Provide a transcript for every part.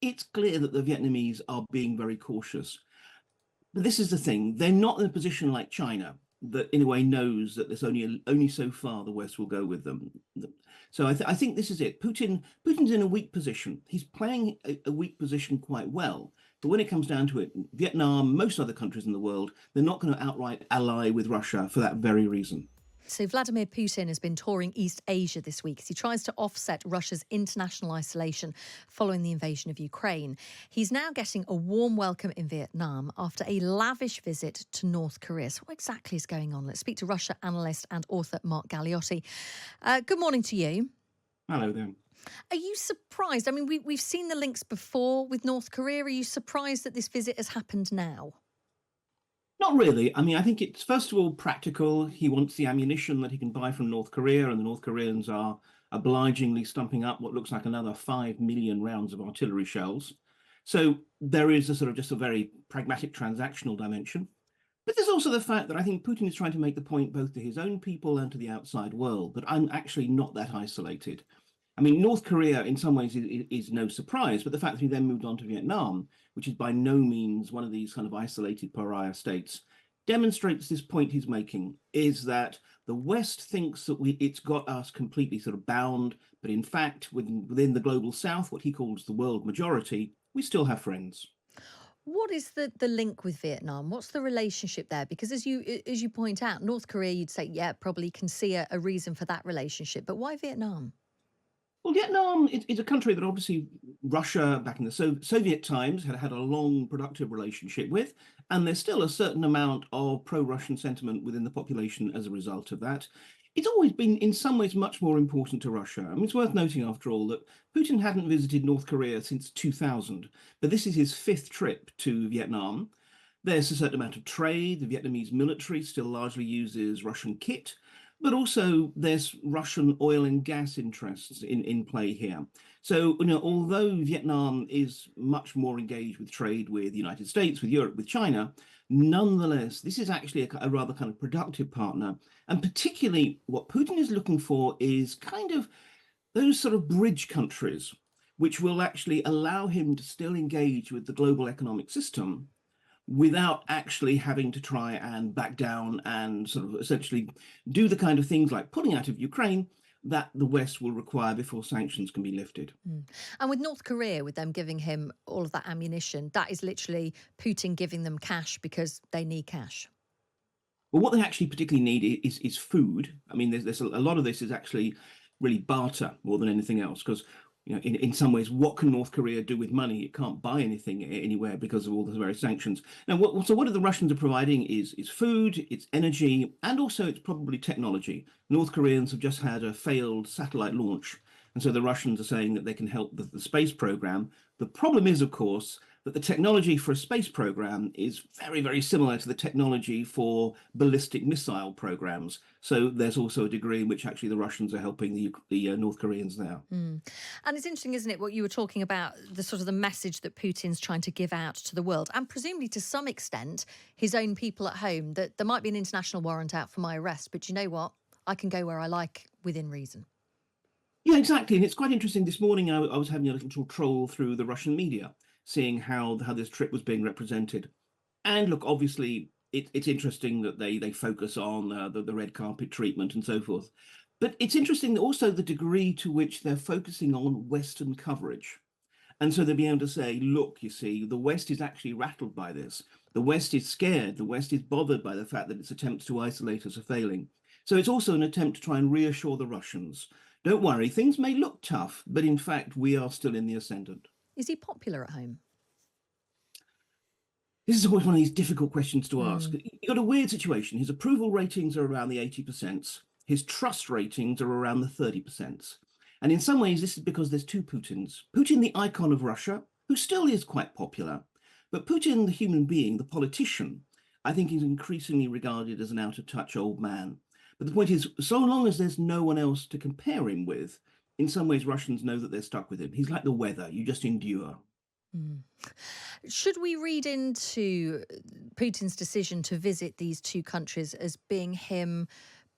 it's clear that the Vietnamese are being very cautious. But this is the thing, they're not in a position like China that in a way knows that there's only so far the West will go with them. So I think this is it. Putin's in a weak position. He's playing a weak position quite well. But when it comes down to it, Vietnam, most other countries in the world, they're not going to outright ally with Russia for that very reason. So Vladimir Putin has been touring East Asia this week as he tries to offset Russia's international isolation following the invasion of Ukraine. He's now getting a warm welcome in Vietnam after a lavish visit to North Korea. So what exactly is going on? Let's speak to Russia analyst and author Mark Galeotti. Good morning to you. Hello there. Are you surprised? I mean, we've seen the links before with North Korea. Are you surprised that this visit has happened now? Not really. I mean, I think it's first of all practical. He wants the ammunition that he can buy from North Korea, and the North Koreans are obligingly stumping up what looks like another 5 million rounds of artillery shells. So there is a sort of just a very pragmatic transactional dimension. But there's also the fact that I think Putin is trying to make the point both to his own people and to the outside world that I'm actually not that isolated. I mean, North Korea in some ways is no surprise, but the fact that he then moved on to Vietnam, which is by no means one of these kind of isolated pariah states, demonstrates this point he's making, is that the West thinks that it's got us completely sort of bound, but in fact, within the global South, what he calls the world majority, we still have friends. What is the link with Vietnam? What's the relationship there? Because as you point out, North Korea, you'd say, yeah, probably can see a reason for that relationship. But why Vietnam? Well, Vietnam is a country that obviously Russia back in the Soviet times had a long productive relationship with, and there's still a certain amount of pro-Russian sentiment within the population as a result of that. It's always been in some ways much more important to Russia. I mean, it's worth noting after all that Putin hadn't visited North Korea since 2000, but this is his fifth trip to Vietnam. There's a certain amount of trade. The Vietnamese military still largely uses Russian kit. But also there's Russian oil and gas interests in play here. So, although Vietnam is much more engaged with trade with the United States, with Europe, with China, nonetheless, this is actually a rather kind of productive partner. And particularly what Putin is looking for is kind of those sort of bridge countries, which will actually allow him to still engage with the global economic system without actually having to try and back down and sort of essentially do the kind of things like pulling out of Ukraine that the West will require before sanctions can be lifted. And with North Korea, with them giving him all of that ammunition, that is literally Putin giving them cash because they need cash. Well, what they actually particularly need is food. I mean, there's a lot of this is actually really barter more than anything else, because in some ways, what can North Korea do with money? It can't buy anything anywhere because of all the various sanctions. Now, what the Russians are providing is food, it's energy, and also it's probably technology. North Koreans have just had a failed satellite launch, and so the Russians are saying that they can help the space program. The problem is, of course, that the technology for a space program is very, very similar to the technology for ballistic missile programs. So there's also a degree in which actually the Russians are helping the North Koreans there. And it's interesting, isn't it, what you were talking about, the sort of the message that Putin's trying to give out to the world, and presumably to some extent his own people at home, that there might be an international warrant out for my arrest, but you know what? I can go where I like within reason. Yeah, exactly. And it's quite interesting. This morning, I was having a little troll through the Russian media, seeing how this trip was being represented. And look, obviously, it's interesting that they focus on the red carpet treatment and so forth. But it's interesting also the degree to which they're focusing on Western coverage. And so they'll be able to say, look, you see, the West is actually rattled by this. The West is scared. The West is bothered by the fact that its attempts to isolate us are failing. So it's also an attempt to try and reassure the Russians. Don't worry, things may look tough, but in fact, we are still in the ascendant. Is he popular at home? This is always one of these difficult questions to ask. You've got a weird situation. His approval ratings are around the 80%. His trust ratings are around the 30%. And in some ways, this is because there's two Putins. Putin, the icon of Russia, who still is quite popular. But Putin, the human being, the politician, I think is increasingly regarded as an out-of-touch old man. But the point is, so long as there's no one else to compare him with, in some ways, Russians know that they're stuck with him. He's like the weather. You just endure. Should we read into Putin's decision to visit these two countries as being him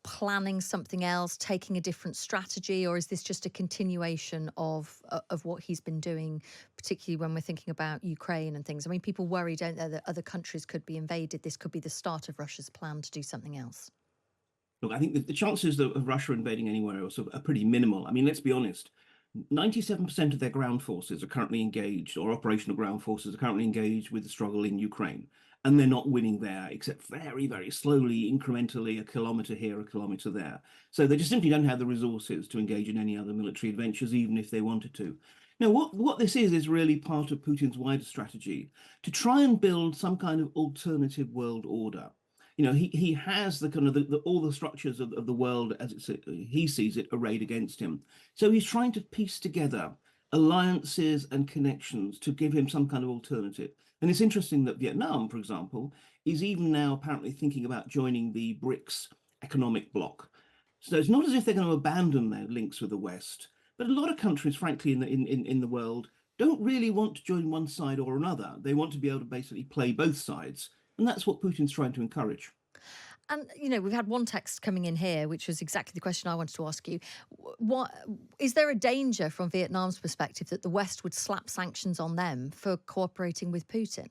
planning something else, taking a different strategy, or is this just a continuation of what he's been doing, particularly when we're thinking about Ukraine and things? I mean, people worry, don't they, that other countries could be invaded. This could be the start of Russia's plan to do something else. Look, I think the chances of Russia invading anywhere else are pretty minimal. I mean, let's be honest. 97% of their ground forces are currently engaged, or operational ground forces are currently engaged with the struggle in Ukraine. And they're not winning there, except very, very slowly, incrementally, a kilometer here, a kilometer there. So they just simply don't have the resources to engage in any other military adventures, even if they wanted to. Now, what this is really part of Putin's wider strategy to try and build some kind of alternative world order. You know, he has the kind of all the structures of the world as he sees it arrayed against him. So he's trying to piece together alliances and connections to give him some kind of alternative. And it's interesting that Vietnam, for example, is even now apparently thinking about joining the BRICS economic bloc. So it's not as if they're going to abandon their links with the West, but a lot of countries, frankly, in the world don't really want to join one side or another. They want to be able to basically play both sides. And that's what Putin's trying to encourage. And, you know, we've had one text coming in here, which was exactly the question I wanted to ask you. What is there a danger from Vietnam's perspective that the West would slap sanctions on them for cooperating with Putin?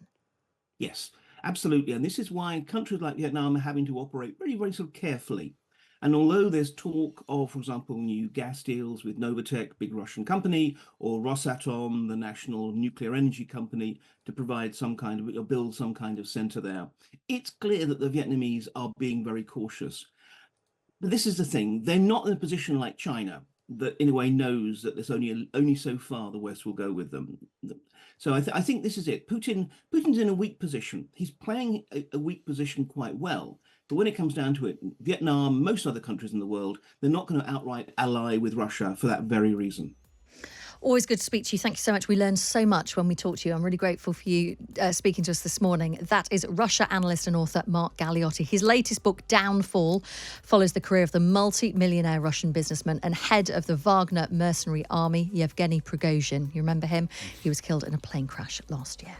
Yes, absolutely. And this is why countries like Vietnam are having to operate very, very sort of carefully. And although there's talk of, for example, new gas deals with Novatek, big Russian company, or Rosatom, the national nuclear energy company, to provide some kind of, or build some kind of center there, it's clear that the Vietnamese are being very cautious. But this is the thing, they're not in a position like China that in a way knows that there's only so far the West will go with them. So I think this is it. Putin's in a weak position. He's playing a weak position quite well. But when it comes down to it, Vietnam, most other countries in the world, they're not going to outright ally with Russia for that very reason. Always good to speak to you. Thank you so much. We learned so much when we talked to you. I'm really grateful for you speaking to us this morning. That is Russia analyst and author Mark Galeotti. His latest book, Downfall, follows the career of the multi-millionaire Russian businessman and head of the Wagner mercenary army, Yevgeny Prigozhin. You remember him? He was killed in a plane crash last year.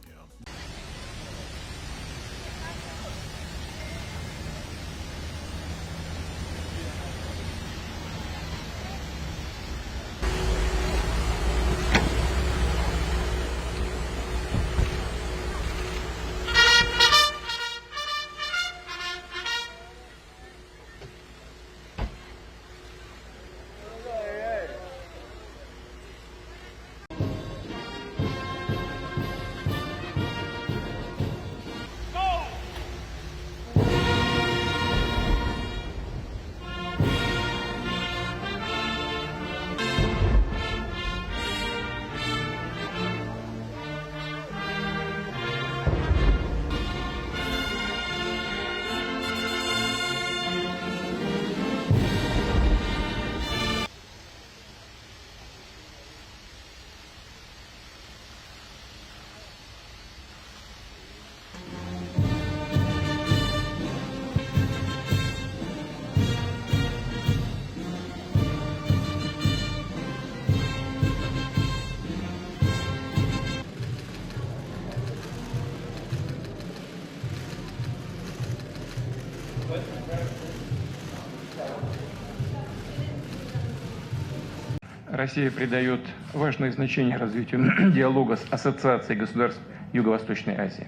Россия придает важное значение развитию диалога с Ассоциацией государств Юго-Восточной Азии.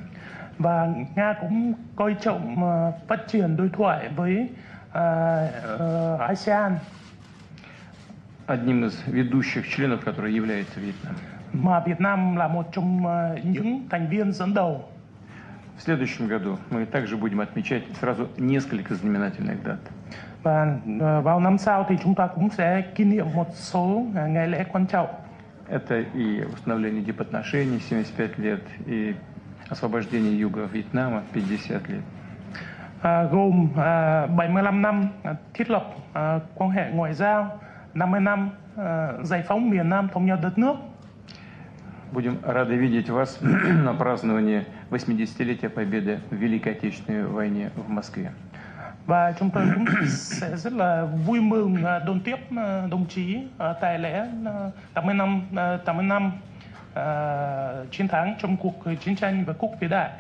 Và Nga cũng coi trọng phát triển đối thoại với ASEAN. Одним из ведущих членов, который является Вьетнам. Mà Việt Nam là một trong những thành viên dẫn đầu. В следующем году мы также будем отмечать сразу несколько знаменательных дат. Và vào năm sau thì chúng ta cũng sẽ kỷ niệm một số ngày lễ quan trọng. Это и установление дипотношений 75 лет, и освобождение Юга Вьетнама 50 лет. Gồm 75 năm thiết lập quan hệ ngoại giao, 50 năm giải phóng miền Nam thống nhất đất nước. Будем рады видеть вас на праздновании 80-летия Победы в Великой Отечественной войне в Москве. Và chúng tôi cũng sẽ rất là vui mừng đón tiếp đồng chí tại lễ 80 năm chiến thắng trong cuộc chiến tranh vệ quốc vĩ đại.